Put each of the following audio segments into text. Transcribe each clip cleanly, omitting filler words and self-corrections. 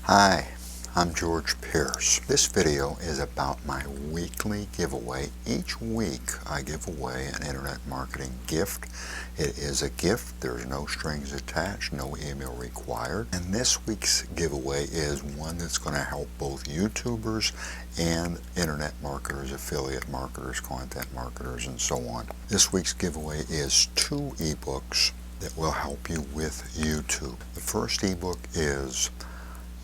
Hi, I'm George Pierce. This video is about my weekly giveaway. Each week I give away an internet marketing gift. It is a gift. There's no strings attached, no email required. And this week's giveaway is one that's going to help both YouTubers and internet marketers, affiliate marketers, content marketers, and so on. This week's giveaway is 2 ebooks that will help you with YouTube. The first ebook is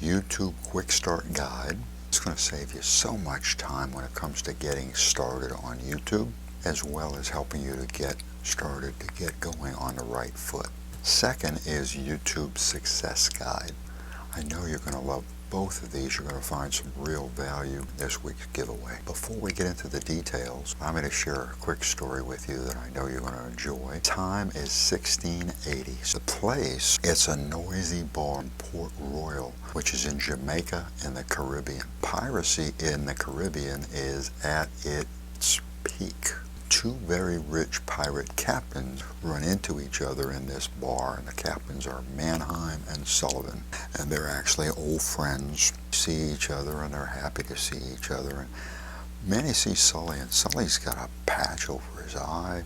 YouTube Quick Start Guide. It's going to save you so much time when it comes to getting started on YouTube, as well as helping you to get started, to get going on the right foot. Second is YouTube Success Guide. I know you're going to love both of these. You're going to find some real value in this week's giveaway. Before we get into the details, I'm going to share a quick story with you that I know you're going to enjoy. Time is 1680. The place, it's a noisy bar in Port Royal, which is in Jamaica in the Caribbean. Piracy in the Caribbean is at its peak. 2 very rich pirate captains run into each other in this bar, and the captains are Mannheim and Sullivan, and they're actually old friends. See each other and they're happy to see each other. And Manny sees Sully, and Sully's got a patch over his eye.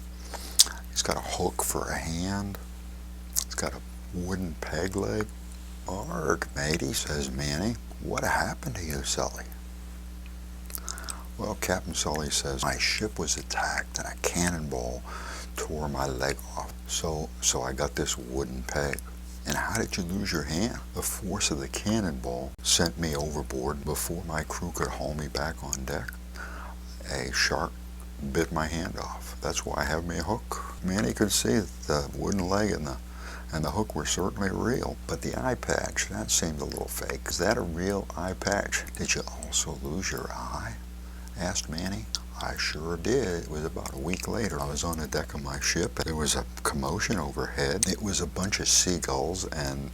He's got a hook for a hand. He's got a wooden peg leg. "Arg, matey," says Manny. "What happened to you, Sully?" Well, Captain Sully says, "My ship was attacked and a cannonball tore my leg off. So I got this wooden peg." "And how did you lose your hand?" "The force of the cannonball sent me overboard. Before my crew could haul me back on deck, a shark bit my hand off. That's why I have me a hook." Manny could see that the wooden leg and the hook were certainly real, but the eye patch, that seemed a little fake. "Is that a real eye patch?" "Did you also lose your eye?" asked Manny. "I sure did. It was about a week later. I was on the deck of my ship. There was a commotion overhead. It was a bunch of seagulls, and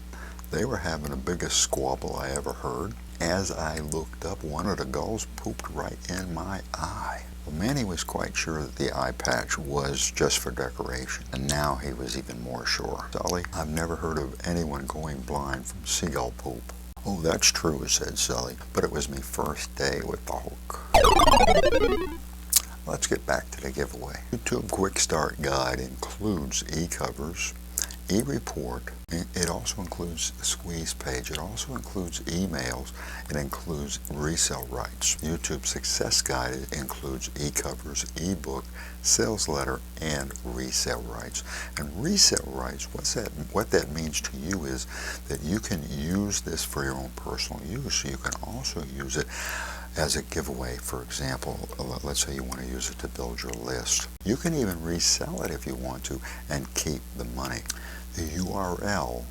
they were having the biggest squabble I ever heard. As I looked up, one of the gulls pooped right in my eye." Well, Manny was quite sure that the eye patch was just for decoration, and now he was even more sure. "Sully, I've never heard of anyone going blind from seagull poop." "Oh, that's true," said Sully, "but it was me first day with the hook." Let's get back to the giveaway. YouTube Quick Start Guide includes e-covers, e-report. It also includes a squeeze page. It also includes emails. It includes resale rights. YouTube Success Guide includes e-covers, e-book, sales letter, and resale rights. And resale rights, what that means to you is that you can use this for your own personal use. You can also use it as a giveaway. For example, let's say you want to use it to build your list. You can even resell it if you want to and keep the money. The URL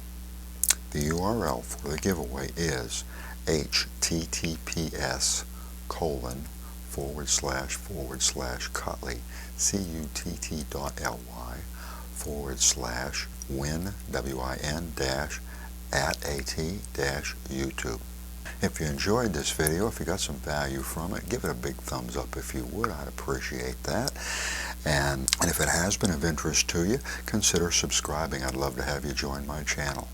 for the giveaway is https://Cutley, cutt.ly/win, win-at-YouTube. If you enjoyed this video, if you got some value from it, give it a big thumbs up if you would. I'd appreciate that. And if it has been of interest to you, consider subscribing. I'd love to have you join my channel.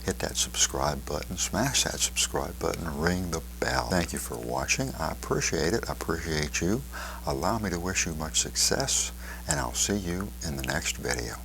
Hit that subscribe button, smash that subscribe button, ring the bell. Thank you for watching. I appreciate it. I appreciate you. Allow me to wish you much success, and I'll see you in the next video.